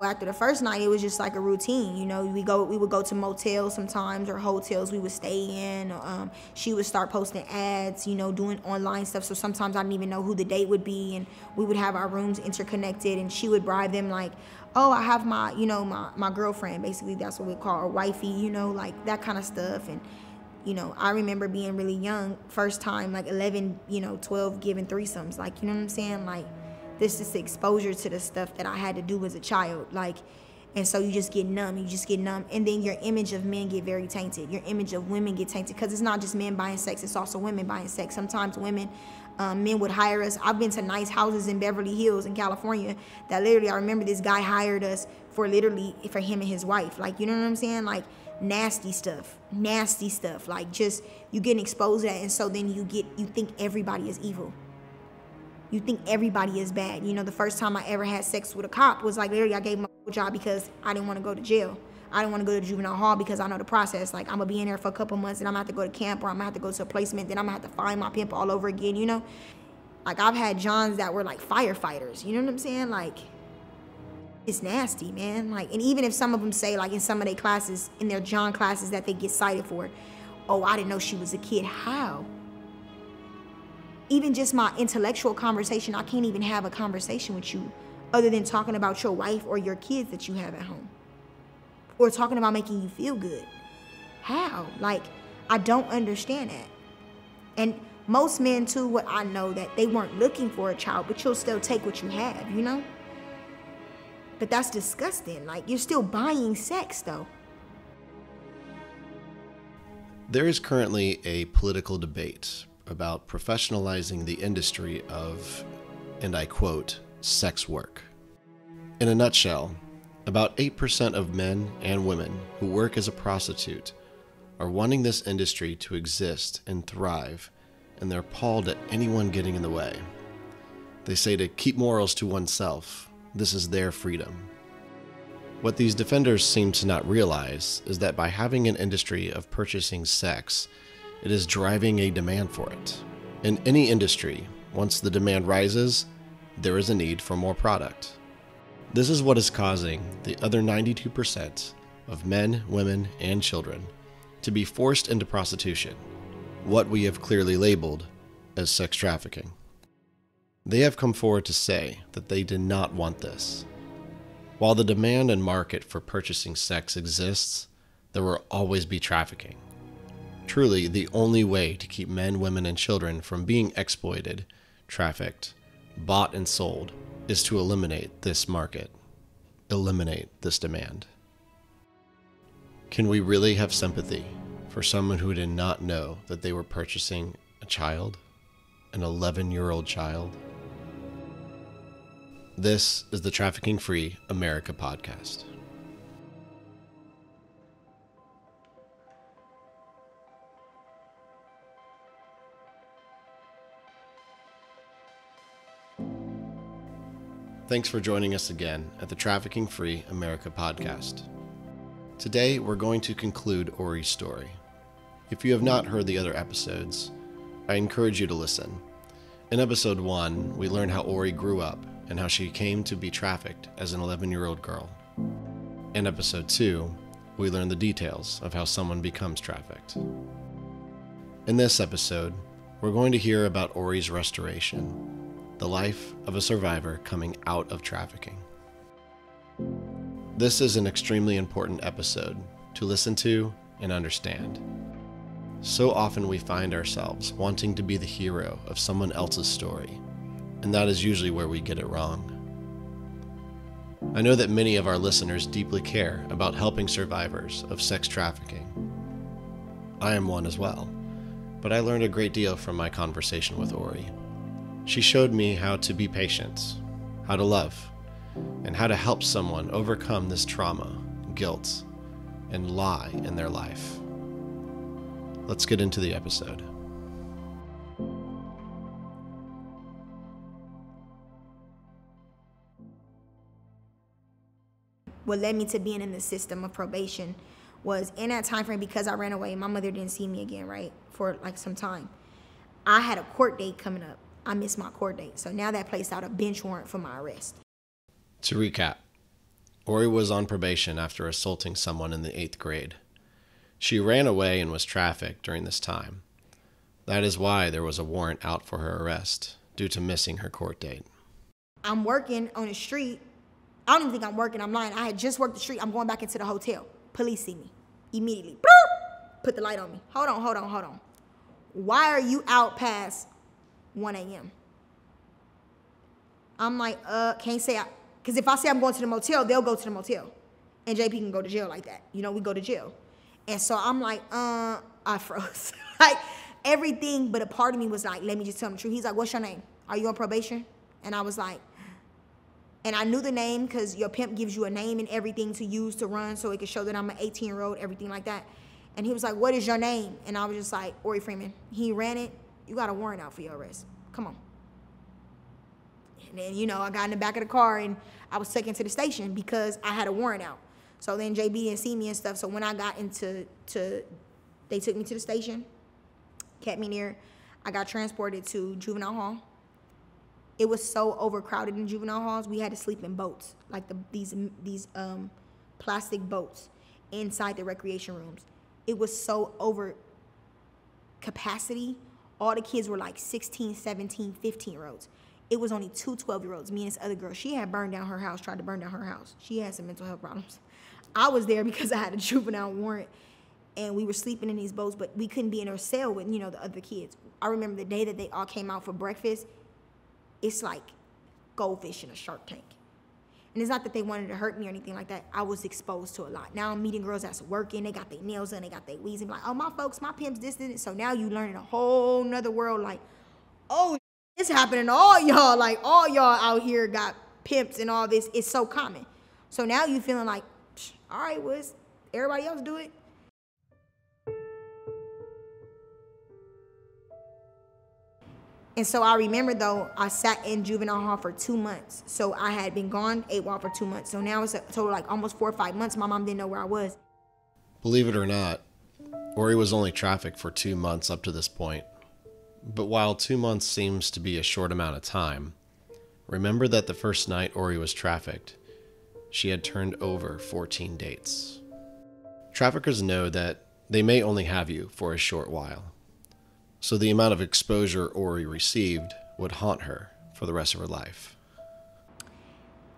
After the first night, it was just like a routine. You know, we would go to motels sometimes or hotels we would stay in. She would start posting ads, you know, doing online stuff. So sometimes I didn't even know who the date would be, and we would have our rooms interconnected, and she would bribe them like, oh, I have my, you know, my girlfriend, basically. That's what we call her, wifey, you know, like that kind of stuff. And you know, I remember being really young, first time, like 11, you know, 12, giving threesomes, like, you know what I'm saying? Like, this is the exposure to the stuff that I had to do as a child, like, and so you just get numb, and then your image of men get very tainted, your image of women get tainted, because it's not just men buying sex, it's also women buying sex. Sometimes women, men would hire us. I've been to nice houses in Beverly Hills in California that literally, I remember this guy hired us for him and his wife, like, you know what I'm saying? Like, nasty stuff, like, just, you getting exposed to that, and so then you think everybody is evil. You think everybody is bad. You know, the first time I ever had sex with a cop was like, literally, I gave him a job because I didn't want to go to jail. I didn't want to go to juvenile hall because I know the process. Like, I'm going to be in there for a couple months, and I'm going to have to go to camp, or I'm going to have to go to a placement, then I'm going to have to find my pimp all over again, you know? Like, I've had Johns that were like firefighters, you know what I'm saying? Like, it's nasty, man. Like, and even if some of them say, like, in some of their classes, in their John classes that they get cited for, oh, I didn't know she was a kid. How? Even just my intellectual conversation, I can't even have a conversation with you other than talking about your wife or your kids that you have at home, or talking about making you feel good. How? Like, I don't understand that. And most men too, what I know, that they weren't looking for a child, but you'll still take what you have, you know? But that's disgusting. Like, you're still buying sex though. There is currently a political debate about professionalizing the industry of, and I quote, sex work. In a nutshell, about 8% of men and women who work as a prostitute are wanting this industry to exist and thrive, and they're appalled at anyone getting in the way. They say to keep morals to oneself. This is their freedom. What these defenders seem to not realize is that by having an industry of purchasing sex, it is driving a demand for it. In any industry, once the demand rises, there is a need for more product. This is what is causing the other 92% of men, women, and children to be forced into prostitution, what we have clearly labeled as sex trafficking. They have come forward to say that they did not want this. While the demand and market for purchasing sex exists, there will always be trafficking. Truly, the only way to keep men, women, and children from being exploited, trafficked, bought, and sold is to eliminate this market, eliminate this demand. Can we really have sympathy for someone who did not know that they were purchasing a child, an 11-year-old child? This is the Trafficking Free America podcast. Thanks for joining us again at the Trafficking Free America podcast. Today, we're going to conclude Oree's story. If you have not heard the other episodes, I encourage you to listen. In episode 1, we learned how Oree grew up and how she came to be trafficked as an 11-year-old girl. In episode 2, we learned the details of how someone becomes trafficked. In this episode, we're going to hear about Oree's restoration, the life of a survivor coming out of trafficking. This is an extremely important episode to listen to and understand. So often we find ourselves wanting to be the hero of someone else's story, and that is usually where we get it wrong. I know that many of our listeners deeply care about helping survivors of sex trafficking. I am one as well, but I learned a great deal from my conversation with Oree. She showed me how to be patient, how to love, and how to help someone overcome this trauma, guilt, and lie in their life. Let's get into the episode. What led me to being in the system of probation was, in that time frame, because I ran away, my mother didn't see me again, right, for like some time. I had a court date coming up. I missed my court date. So now that placed out a bench warrant for my arrest. To recap, Oree was on probation after assaulting someone in the 8th grade. She ran away and was trafficked during this time. That is why there was a warrant out for her arrest, due to missing her court date. I'm working on the street. I don't even think I'm working. I'm lying. I had just worked the street. I'm going back into the hotel. Police see me. Immediately. Boop! Put the light on me. Hold on. Why are you out past 1 a.m.? I'm like, can't say because if I say I'm going to the motel, they'll go to the motel. And JP can go to jail like that. You know, we go to jail. And so I'm like, I froze. Like, everything but a part of me was like, let me just tell him the truth. He's like, what's your name? Are you on probation? And I was like, and I knew the name because your pimp gives you a name and everything to use to run so it can show that I'm an 18-year-old, everything like that. And he was like, what is your name? And I was just like, Oree Freeman. He ran it. You got a warrant out for your arrest. Come on. And then, you know, I got in the back of the car and I was taken to the station because I had a warrant out. So then JB didn't see me and stuff. So when I got they took me to the station, kept me there. I got transported to juvenile hall. It was so overcrowded in juvenile halls, we had to sleep in boats, like these plastic boats inside the recreation rooms. It was so over capacity. All the kids were like 16, 17, 15-year-olds. It was only 2 12-year-olds, me and this other girl. She had burned down her house, tried to burn down her house. She had some mental health problems. I was there because I had a juvenile warrant, and we were sleeping in these boats, but we couldn't be in our cell with, you know, the other kids. I remember the day that they all came out for breakfast. It's like goldfish in a shark tank. And it's not that they wanted to hurt me or anything like that. I was exposed to a lot. Now I'm meeting girls that's working. They got their nails done. They got their weeds. And like, oh, my folks, my pimps, this. So now you learning a whole nother world. Like, oh, it's happening to all y'all. Like, all y'all out here got pimps and all this. It's so common. So now you feeling like, all right, well, everybody else do it. And so I remember, though, I sat in juvenile hall for 2 months. So I had been gone AWOL for 2 months. So now it's a total like almost 4 or 5 months. My mom didn't know where I was. Believe it or not, Oree was only trafficked for 2 months up to this point. But while 2 months seems to be a short amount of time, remember that the first night Oree was trafficked, she had turned over 14 dates. Traffickers know that they may only have you for a short while. So the amount of exposure Oree received would haunt her for the rest of her life.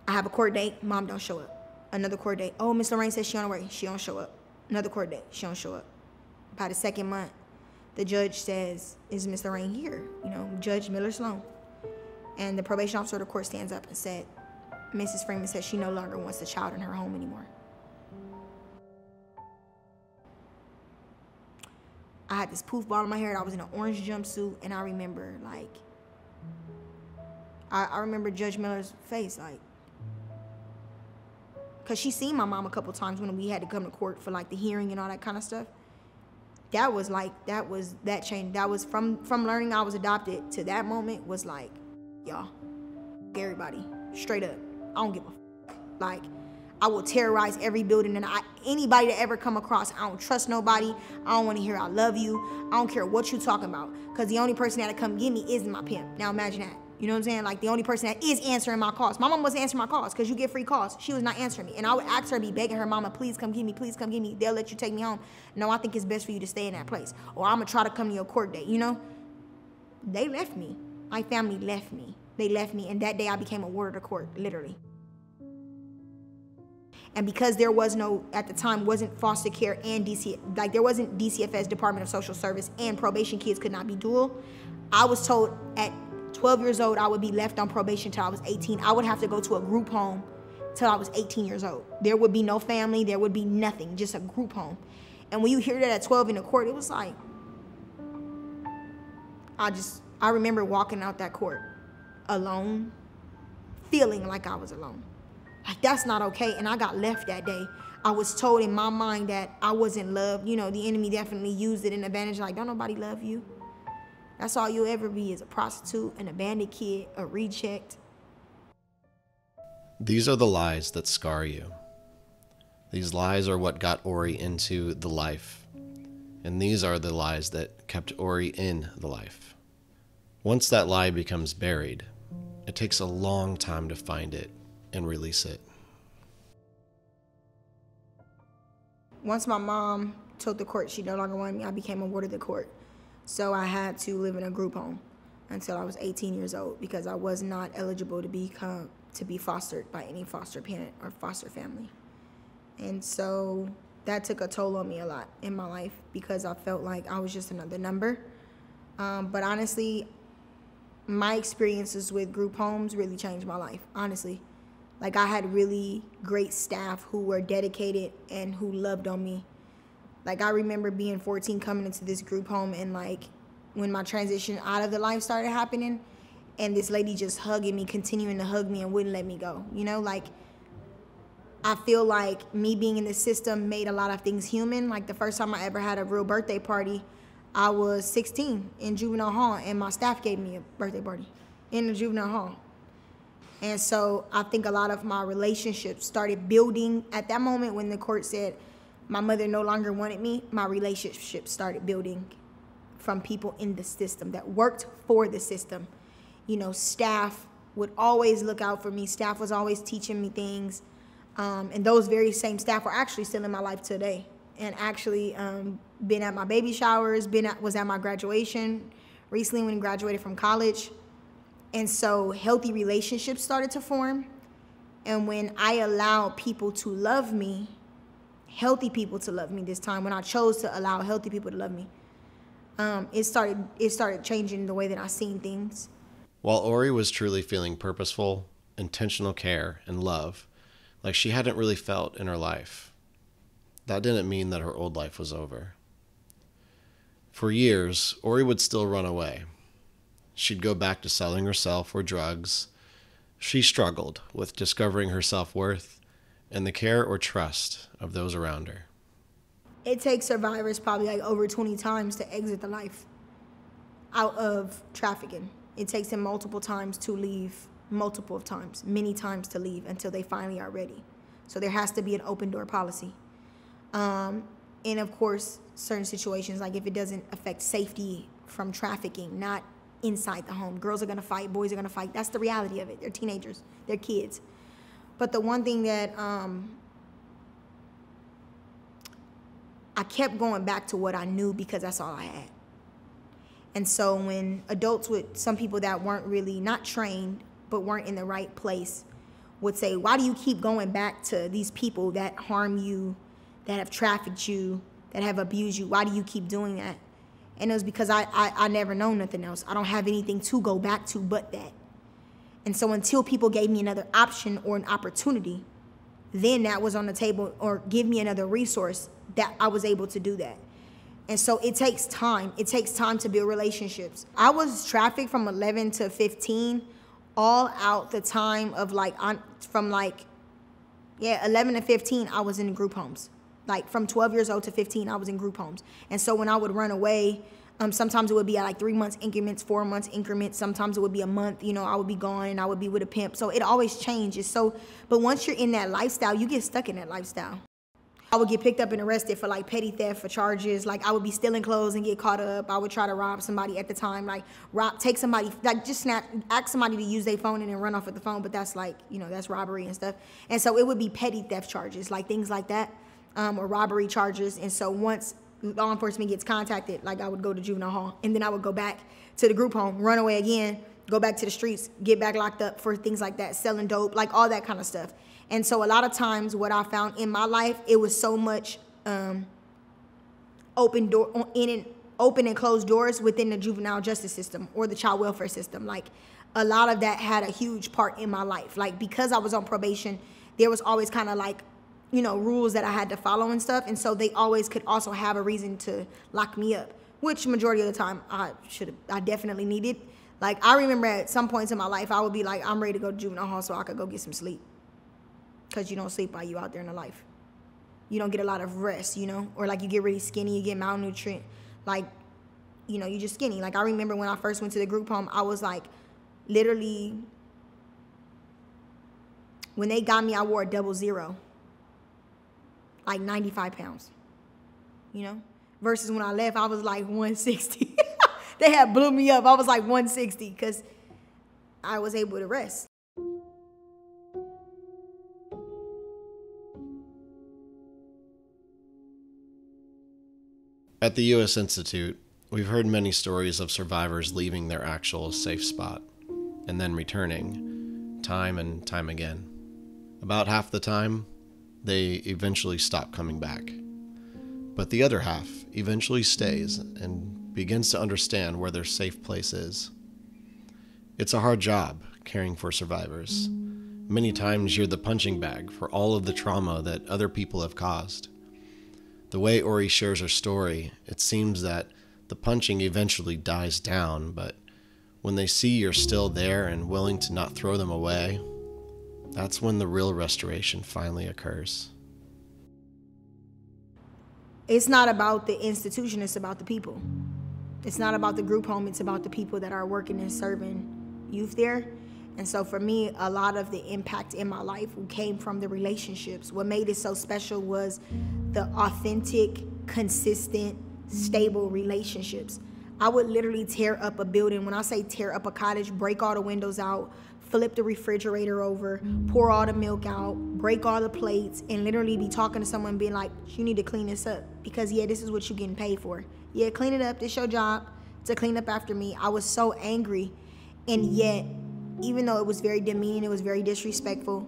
I have a court date, mom don't show up. Another court date, oh, Miss Lorraine says she on her way, she don't show up. Another court date, she don't show up. By the 2nd month, the judge says, is Miss Lorraine here? You know, Judge Miller Sloan. And the probation officer of the court stands up and said, Mrs. Freeman says she no longer wants the child in her home anymore. I had this poof ball in my hair, and I was in an orange jumpsuit, and I remember, like, I remember Judge Miller's face, like, because she seen my mom a couple times when we had to come to court for, like, the hearing and all that kind of stuff. That was, like, that change. That was from learning I was adopted to that moment was, like, y'all, everybody, straight up, I don't give a f. Like, I will terrorize every building and anybody that ever come across. I don't trust nobody. I don't want to hear I love you. I don't care what you talking about. Because the only person that'll come get me is my pimp. Now imagine that. You know what I'm saying? Like, the only person that is answering my calls. My mom wasn't answering my calls because you get free calls. She was not answering me. And I would ask her, be begging her, mama, please come get me. Please come get me. They'll let you take me home. No, I think it's best for you to stay in that place. Or I'm going to try to come to your court date, you know? They left me. My family left me. They left me. And that day I became a ward of the court, literally. And because there was no, at the time, wasn't foster care and there wasn't DCFS, Department of Social Service, and probation kids could not be dual. I was told at 12 years old, I would be left on probation till I was 18. I would have to go to a group home till I was 18 years old. There would be no family, there would be nothing, just a group home. And when you hear that at 12 in the court, it was like, I remember walking out that court alone, feeling like I was alone. Like, that's not okay. And I got left that day. I was told in my mind that I wasn't loved. You know, the enemy definitely used it in advantage. Like, don't nobody love you. That's all you'll ever be is a prostitute, an abandoned kid, a reject. These are the lies that scar you. These lies are what got Oree into the life. And these are the lies that kept Oree in the life. Once that lie becomes buried, it takes a long time to find it and release it. once my mom told the court she no longer wanted me, I became a ward of the court. So I had to live in a group home until I was 18 years old because I was not eligible to be fostered by any foster parent or foster family. And so that took a toll on me a lot in my life because I felt like I was just another number. But honestly, my experiences with group homes really changed my life, honestly. Like, I had really great staff who were dedicated and who loved on me. Like, I remember being 14 coming into this group home and, like, when my transition out of the life started happening and this lady just hugging me, continuing to hug me and wouldn't let me go. You know, like, I feel like me being in the system made a lot of things human. Like, the first time I ever had a real birthday party, I was 16 in juvenile hall, and my staff gave me a birthday party in the juvenile hall. And so I think a lot of my relationships started building at that moment when the court said my mother no longer wanted me. My relationships started building from people in the system that worked for the system. You know, staff would always look out for me. Staff was always teaching me things. And those very same staff are actually still in my life today. And actually been at my baby showers, was at my graduation recently when I graduated from college. And so healthy relationships started to form. And when I allowed people to love me, healthy people to love me this time, when I chose to allow healthy people to love me, it started changing the way that I seen things. While Oree was truly feeling purposeful, intentional care and love, like she hadn't really felt in her life, that didn't mean that her old life was over. For years, Oree would still run away. She'd go back to selling herself or drugs. She struggled with discovering her self-worth and the care or trust of those around her. It takes survivors probably like over 20 times to exit the life out of trafficking. It takes them multiple times to leave, multiple times, many times to leave until they finally are ready. So there has to be an open door policy. And of course, certain situations, like if it doesn't affect safety from trafficking, not inside the home. Girls are gonna fight, boys are gonna fight. That's the reality of it. They're teenagers, they're kids. But the one thing that I kept going back to what I knew because that's all I had. And so when adults with some people that weren't really not trained but weren't in the right place would say, why do you keep going back to these people that harm you, that have trafficked you, that have abused you? Why do you keep doing that? And it was because I never known nothing else. I don't have anything to go back to but that. And so until people gave me another option or an opportunity, then that was on the table, or give me another resource, that I was able to do that. And so it takes time. It takes time to build relationships. I was trafficked from 11 to 15, all out the time of from 11 to 15, I was in group homes. Like from 12 years old to 15, I was in group homes. And so when I would run away, sometimes it would be at like 3 months increments, 4 months increments. Sometimes it would be a month, I would be gone and I would be with a pimp. So it always changes. But once you're in that lifestyle, you get stuck in that lifestyle. I would get picked up and arrested for like petty theft for charges. Like I would be stealing clothes and get caught up. I would try to rob somebody at the time, take somebody, ask somebody to use their phone and then run off with the phone. But that's that's robbery and stuff. And so it would be petty theft charges, like things like that, or robbery charges. And so once law enforcement gets contacted, like I would go to juvenile hall and then I would go back to the group home, run away again, go back to the streets, get back locked up for things like that, selling dope, like all that kind of stuff. And so a lot of times what I found in my life, it was so much open and closed doors within the juvenile justice system or the child welfare system. Like a lot of that had a huge part in my life. Like because I was on probation, there was always kind of like, rules that I had to follow and stuff. And so they always could also have a reason to lock me up, which majority of the time I definitely needed. Like I remember at some points in my life, I would be like, I'm ready to go to juvenile hall so I could go get some sleep. Because you don't sleep while you out there in the life. You don't get a lot of rest, or like you get really skinny, you get malnutrient, like, you're just skinny. Like I remember when I first went to the group home, I was like, literally, when they got me, I wore a 00, like 95 pounds, versus when I left, I was like 160. They had blew me up. I was like 160 because I was able to rest. At the U.S. Institute, we've heard many stories of survivors leaving their actual safe spot and then returning, time and time again. About half the time, they eventually stop coming back. But the other half eventually stays and begins to understand where their safe place is. It's a hard job caring for survivors. Many times you're the punching bag for all of the trauma that other people have caused. The way Oree shares her story, it seems that the punching eventually dies down, but when they see you're still there and willing to not throw them away, that's when the real restoration finally occurs. It's not about the institution, it's about the people. It's not about the group home, it's about the people that are working and serving youth there. And so for me, a lot of the impact in my life came from the relationships. What made it so special was the authentic, consistent, stable relationships. I would literally tear up a building. When I say tear up a cottage, break all the windows out, flip the refrigerator over, pour all the milk out, break all the plates, and literally be talking to someone being like, you need to clean this up because, yeah, this is what you're getting paid for. Yeah, clean it up. This your job to clean up after me. I was so angry, and yet, even though it was very demeaning, it was very disrespectful,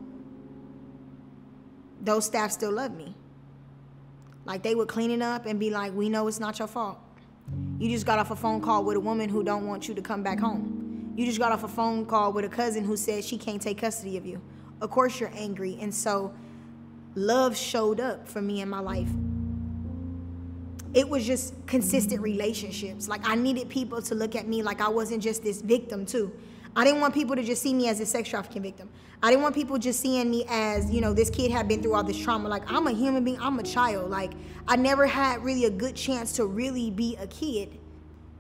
those staff still loved me. Like, they would clean it up and be like, we know it's not your fault. You just got off a phone call with a woman who don't want you to come back home. You just got off a phone call with a cousin who said she can't take custody of you. Of course you're angry. And so love showed up for me in my life. It was just consistent relationships. Like, I needed people to look at me like I wasn't just this victim too. I didn't want people to just see me as a sex trafficking victim. I didn't want people just seeing me as, you know, this kid had been through all this trauma. Like, I'm a human being, I'm a child. Like, I never had really a good chance to really be a kid.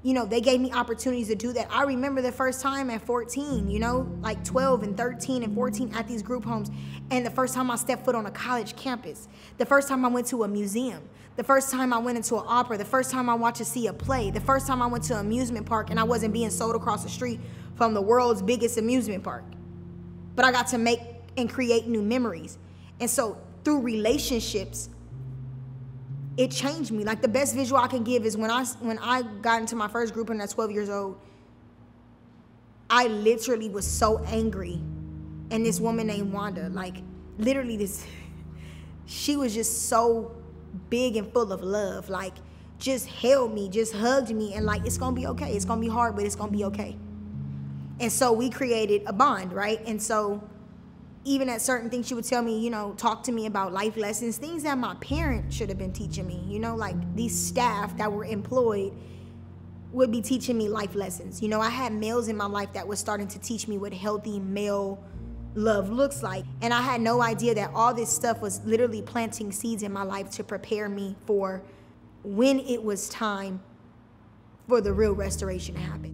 You know, they gave me opportunities to do that. I remember the first time at 14, you know, like 12 and 13 and 14 at these group homes. And the first time I stepped foot on a college campus. The first time I went to a museum. The first time I went into an opera. The first time I watched to see a play. The first time I went to an amusement park and I wasn't being sold across the street from the world's biggest amusement park. But I got to make and create new memories. And so through relationships, it changed me. Like, the best visual I can give is when I got into my first group and at 12 years old, I literally was so angry. And this woman named Wanda, like, literally she was just so big and full of love. Like, just held me, just hugged me, and like, it's gonna be okay. It's gonna be hard, but it's gonna be okay. And so we created a bond, right? And so even at certain things, she would tell me, you know, talk to me about life lessons, things that my parents should have been teaching me, you know, like these staff that were employed would be teaching me life lessons. You know, I had males in my life that was starting to teach me what healthy male love looks like. And I had no idea that all this stuff was literally planting seeds in my life to prepare me for when it was time for the real restoration to happen.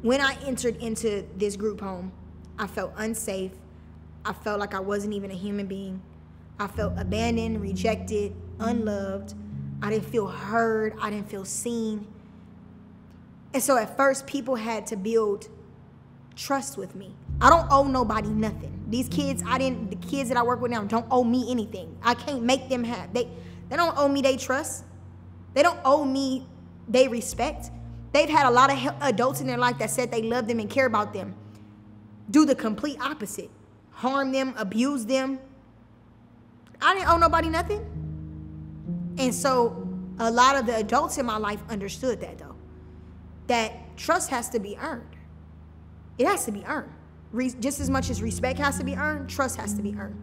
When I entered into this group home, I felt unsafe. I felt like I wasn't even a human being. I felt abandoned, rejected, unloved. I didn't feel heard. I didn't feel seen. And so at first, people had to build trust with me. I don't owe nobody nothing. These kids, the kids that I work with now don't owe me anything. I can't make them have. They don't owe me their trust. They don't owe me their respect. They've had a lot of adults in their life that said they love them and care about them do the complete opposite. Harm them, abuse them. I didn't owe nobody nothing. And so a lot of the adults in my life understood that, though. That trust has to be earned. It has to be earned. Just as much as respect has to be earned, trust has to be earned.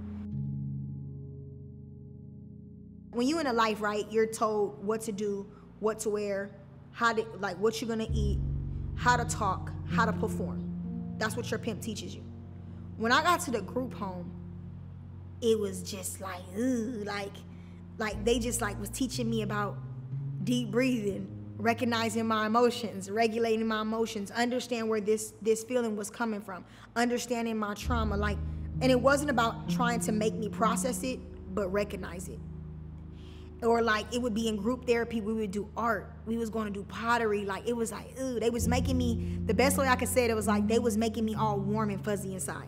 When you're in a life, right, you're told what to do, what to wear, what you're gonna eat, how to talk, how to perform. That's what your pimp teaches you. When I got to the group home, it was just like, like they just like was teaching me about deep breathing, recognizing my emotions, regulating my emotions, understand where this feeling was coming from, understanding my trauma, and it wasn't about trying to make me process it, but recognize it. Or like it would be in group therapy, we would do art. We was going to do pottery. Like it was like, they was making me, the best way I could say it was like they was making me all warm and fuzzy inside.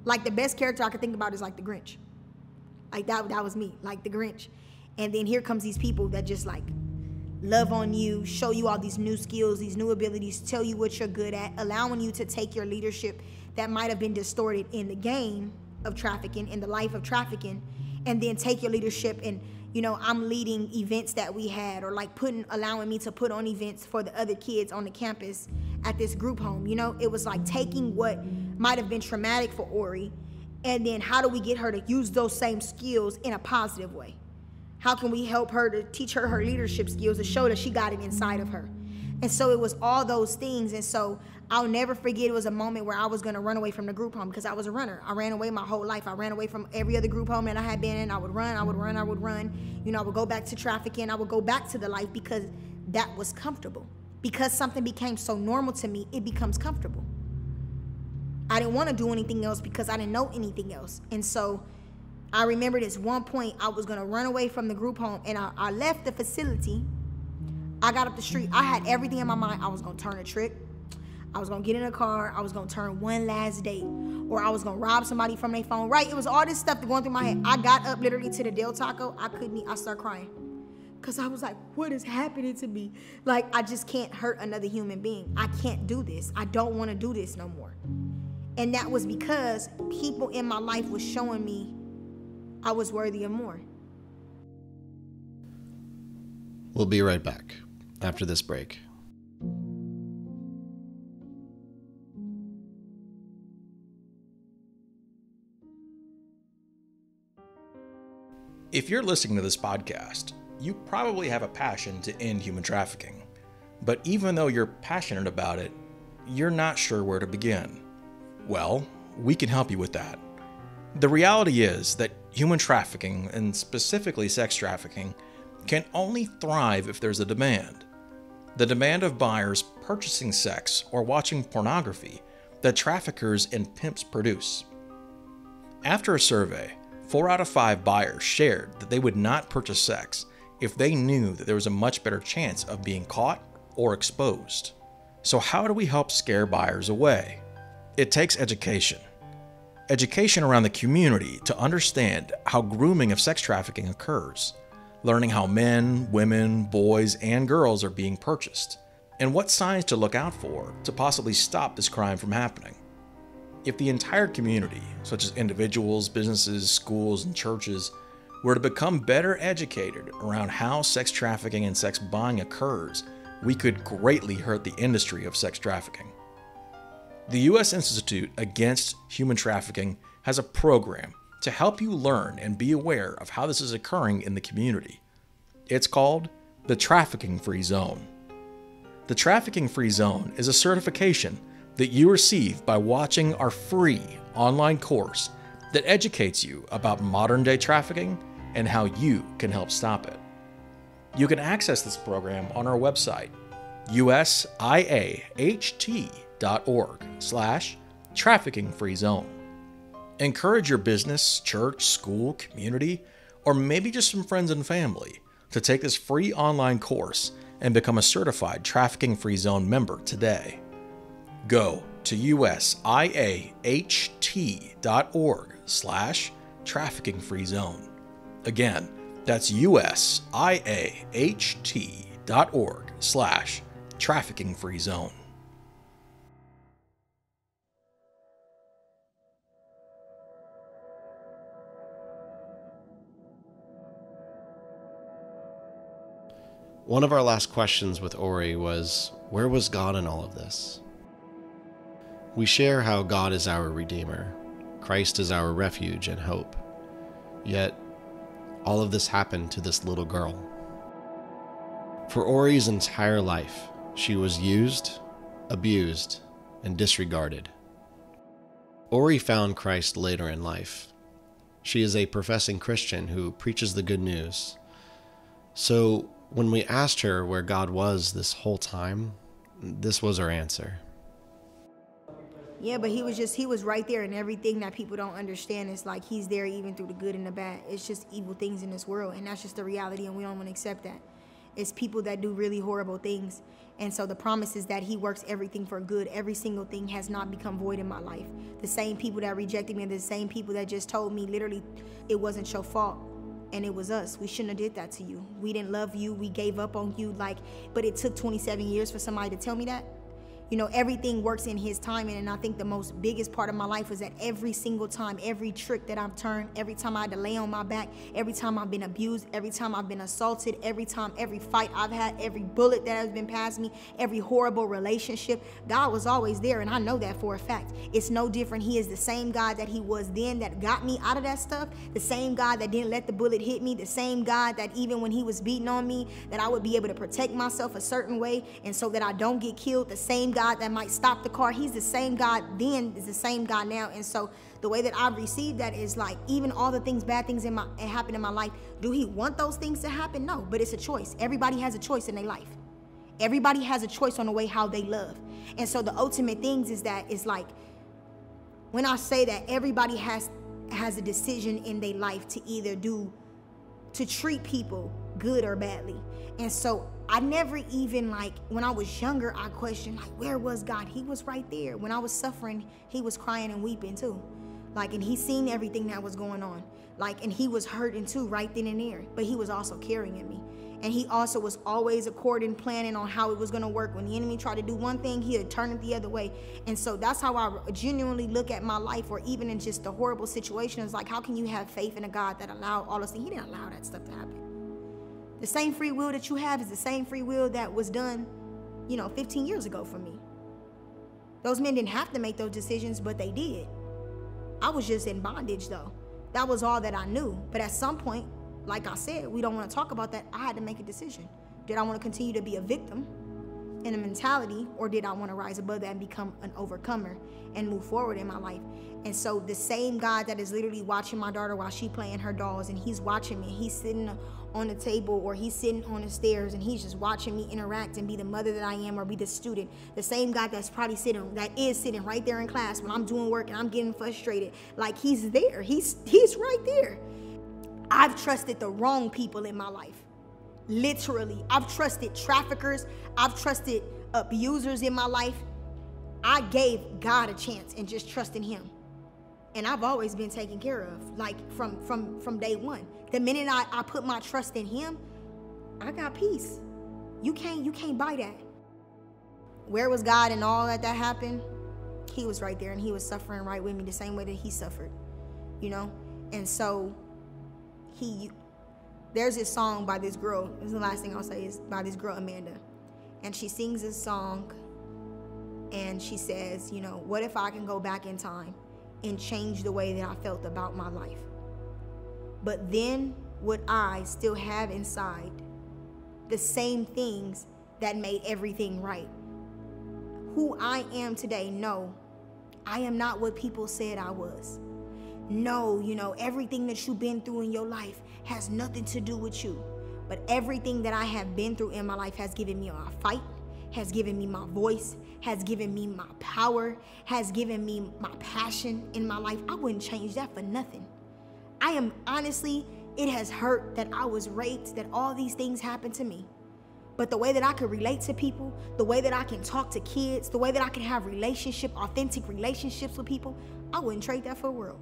Like the best character I could think about is like the Grinch. Like that was me, like the Grinch. And then here comes these people that just like love on you, show you all these new skills, these new abilities, tell you what you're good at, allowing you to take your leadership that might have been distorted in the game of trafficking, in the life of trafficking, and then take your leadership and, you know, I'm leading events that we had, or like allowing me to put on events for the other kids on the campus at this group home. You know, it was like taking what might have been traumatic for Oree, and then how do we get her to use those same skills in a positive way? How can we help her to teach her her leadership skills to show that she got it inside of her? And so it was all those things. And so I'll never forget, it was a moment where I was going to run away from the group home because I was a runner. I ran away my whole life. I ran away from every other group home that I had been in. I would run. You know, I would go back to trafficking. I would go back to the life because that was comfortable. Because something became so normal to me, it becomes comfortable. I didn't want to do anything else because I didn't know anything else. And so I remember this one point, I was going to run away from the group home, and I left the facility. I got up the street. I had everything in my mind. I was going to turn a trick. I was going to get in a car. I was going to turn one last date. Or I was going to rob somebody from their phone. Right? It was all this stuff going through my head. I got up literally to the Del Taco. I started crying. Because I was like, what is happening to me? Like, I just can't hurt another human being. I can't do this. I don't want to do this no more. And that was because people in my life was showing me I was worthy of more. We'll be right back after this break. If you're listening to this podcast, you probably have a passion to end human trafficking. But even though you're passionate about it, you're not sure where to begin. Well, we can help you with that. The reality is that human trafficking, and specifically sex trafficking, can only thrive if there's a demand. The demand of buyers purchasing sex or watching pornography that traffickers and pimps produce. After a survey, 4 out of 5 buyers shared that they would not purchase sex if they knew that there was a much better chance of being caught or exposed. So how do we help scare buyers away? It takes education. Education around the community to understand how grooming of sex trafficking occurs, learning how men, women, boys, and girls are being purchased, and what signs to look out for to possibly stop this crime from happening. If the entire community, such as individuals, businesses, schools, and churches, were to become better educated around how sex trafficking and sex buying occurs, we could greatly hurt the industry of sex trafficking. The U.S. Institute Against Human Trafficking has a program to help you learn and be aware of how this is occurring in the community. It's called the Trafficking Free Zone. The Trafficking Free Zone is a certification that you receive by watching our free online course that educates you about modern-day trafficking and how you can help stop it. You can access this program on our website, usiaht.org/traffickingfreezone. Encourage your business, church, school, community, or maybe just some friends and family to take this free online course and become a certified Trafficking Free Zone member today. Go to usiaht.org/traffickingfreezone. Again, that's usiaht.org/traffickingfreezone. One of our last questions with Oree was, where was God in all of this? We share how God is our Redeemer, Christ is our refuge and hope. Yet, all of this happened to this little girl. For Oree's entire life, she was used, abused, and disregarded. Oree found Christ later in life. She is a professing Christian who preaches the good news. So, when we asked her where God was this whole time, this was her answer. Yeah, but he was right there in everything that people don't understand. It's like he's there even through the good and the bad. It's just evil things in this world, and that's just the reality, and we don't want to accept that. It's people that do really horrible things, and so the promise is that he works everything for good. Every single thing has not become void in my life. The same people that rejected me are the same people that just told me literally it wasn't your fault. and it was us. We shouldn't have did that to you. We didn't love you. We gave up on you. But it took 27 years for somebody to tell me that. You know, everything works in his timing, and I think the most biggest part of my life was that every single time, every trick that I've turned, every time I had to lay on my back, every time I've been abused, every time I've been assaulted, every fight I've had, every bullet that has been past me, every horrible relationship, God was always there, and I know that for a fact. It's no different. He is the same God that he was then that got me out of that stuff, the same God that didn't let the bullet hit me, the same God that even when he was beating on me, that I would be able to protect myself a certain way, and so that I don't get killed, the same God that might stop the car. He's the same God then, is the same God now. And so the way that I've received that is like, even all the things, bad things happen in my life, do he want those things to happen? No, but it's a choice. Everybody has a choice in their life. Everybody has a choice on the way how they love. And so the ultimate things is that, is like, when I say that everybody has a decision in their life to treat people good or badly. And so I never even, like, when I was younger, I questioned, like, where was God? He was right there. When I was suffering, he was crying and weeping too. Like, and he seen everything that was going on. Like, and he was hurting too right then and there. But he was also carrying me. And he also was always according, planning on how it was going to work. When the enemy tried to do one thing, he would turn it the other way. And so that's how I genuinely look at my life, or even in just the horrible situations. Like, how can you have faith in a God that allowed all those things? He didn't allow that stuff to happen. The same free will that you have is the same free will that was done, 15 years ago for me. Those men didn't have to make those decisions, but they did. I was just in bondage, though. That was all that I knew. But at some point, like I said, we don't want to talk about that. I had to make a decision. Did I want to continue to be a victim in a mentality, or did I want to rise above that and become an overcomer and move forward in my life? And so the same God that is literally watching my daughter while she playing her dolls, and he's watching me, he's sitting on the table, or he's sitting on the stairs, and he's just watching me interact and be the mother that I am, or be the student. The same God that is sitting right there in class when I'm doing work and I'm getting frustrated. Like, he's there. He's right there. I've trusted the wrong people in my life. Literally, I've trusted traffickers. I've trusted abusers in my life. I gave God a chance and just trusting him. And I've always been taken care of, like from day one. The minute I put my trust in him, I got peace. You can't buy that. Where was God in all that happened? He was right there, and he was suffering right with me the same way that he suffered, And so there's this song by this girl. This is the last thing I'll say, is by this girl, Amanda. And she sings this song, and she says, what if I can go back in time and change the way that I felt about my life? But then would I still have inside the same things that made everything right? Who I am today, no, I am not what people said I was. No, everything that you've been through in your life has nothing to do with you. But everything that I have been through in my life has given me a fight, has given me my voice, has given me my power, has given me my passion in my life. I wouldn't change that for nothing. I am honestly, it has hurt that I was raped, that all these things happened to me. But the way that I could relate to people, the way that I can talk to kids, the way that I can have authentic relationships with people, I wouldn't trade that for a world.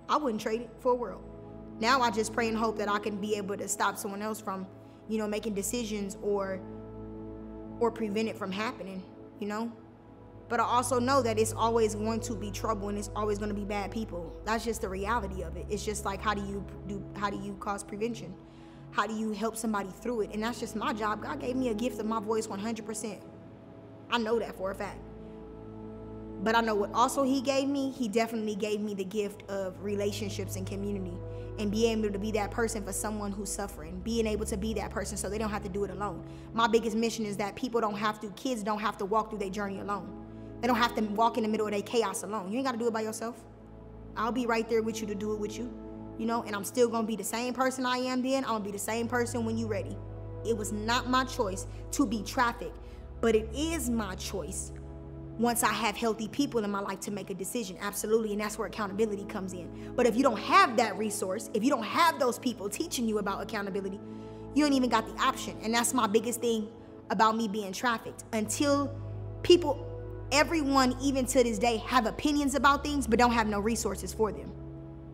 I wouldn't trade it for a world. Now I just pray and hope that I can be able to stop someone else from, making decisions or prevent it from happening, But I also know that it's always going to be trouble, and it's always going to be bad people. That's just the reality of it. It's just like, how do you cause prevention? How do you help somebody through it? And that's just my job. God gave me a gift of my voice 100%. I know that for a fact. But I know what also he gave me. He definitely gave me the gift of relationships and community, and being able to be that person for someone who's suffering, being able to be that person so they don't have to do it alone. My biggest mission is that kids don't have to walk through their journey alone. They don't have to walk in the middle of their chaos alone. You ain't got to do it by yourself. I'll be right there with you to do it with you, and I'm still going to be the same person I am then. I'm going to be the same person when you're ready. It was not my choice to be trafficked, but it is my choice once I have healthy people in my life to make a decision. Absolutely. And that's where accountability comes in. But if you don't have that resource, if you don't have those people teaching you about accountability, you ain't even got the option. And that's my biggest thing about me being trafficked. Until everyone, even to this day, have opinions about things, but don't have no resources for them.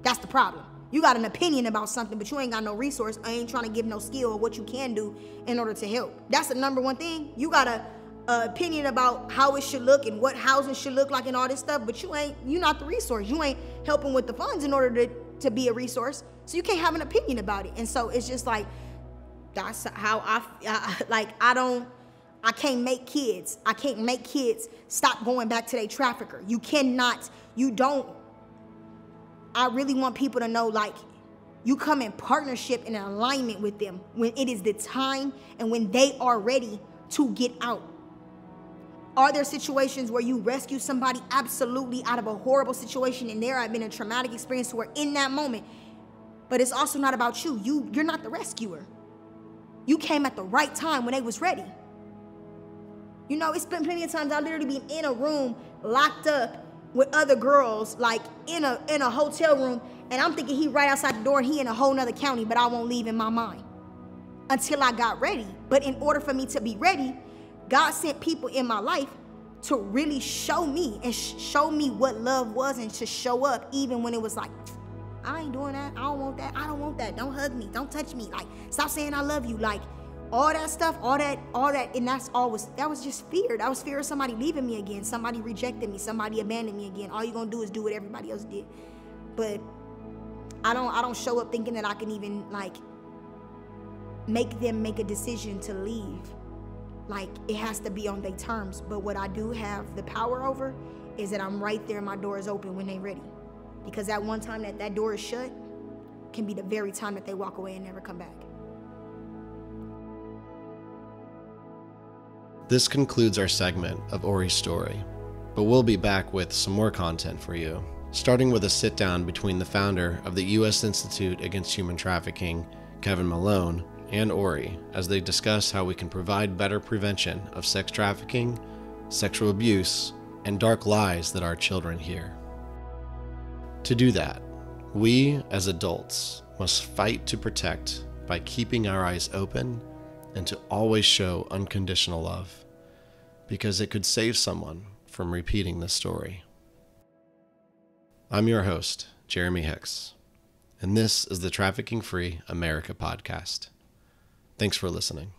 That's the problem. You got an opinion about something, but you ain't got no resource. I ain't trying to give no skill or what you can do in order to help. That's the number one thing. You got a opinion about how it should look and what housing should look like and all this stuff, but you not the resource. You ain't helping with the funds in order to be a resource. So you can't have an opinion about it. And so it's just like, that's how I can't make kids stop going back to their trafficker. I really want people to know, like, you come in partnership and alignment with them when it is the time and when they are ready to get out. Are there situations where you rescue somebody absolutely out of a horrible situation and there have been a traumatic experience where in that moment, but it's also not about you. You're not the rescuer. You came at the right time when they was ready. You know, it's been plenty of times I literally been in a room locked up with other girls, like in a hotel room, and I'm thinking he right outside the door and he in a whole nother county, but I won't leave in my mind until I got ready. But in order for me to be ready, God sent people in my life to really show me and show me what love was, and to show up even when it was like, I ain't doing that, I don't want that, I don't want that, don't hug me, don't touch me, like, stop saying I love you, like, all that stuff, all that, and that was just fear. That was fear of somebody leaving me again, somebody rejecting me, somebody abandoning me again. All you're gonna do is do what everybody else did. But I don't show up thinking that I can even, like, make them make a decision to leave. Like, it has to be on their terms. But what I do have the power over is that I'm right there and my door is open when they're ready. Because that one time that door is shut can be the very time that they walk away and never come back. This concludes our segment of Oree's story, but we'll be back with some more content for you, starting with a sit-down between the founder of the U.S. Institute Against Human Trafficking, Kevin Malone, and Oree, as they discuss how we can provide better prevention of sex trafficking, sexual abuse, and dark lies that our children hear. To do that, we as adults must fight to protect by keeping our eyes open and to always show unconditional love, because it could save someone from repeating this story. I'm your host, Jeremy Hicks, and this is the Trafficking Free America podcast. Thanks for listening.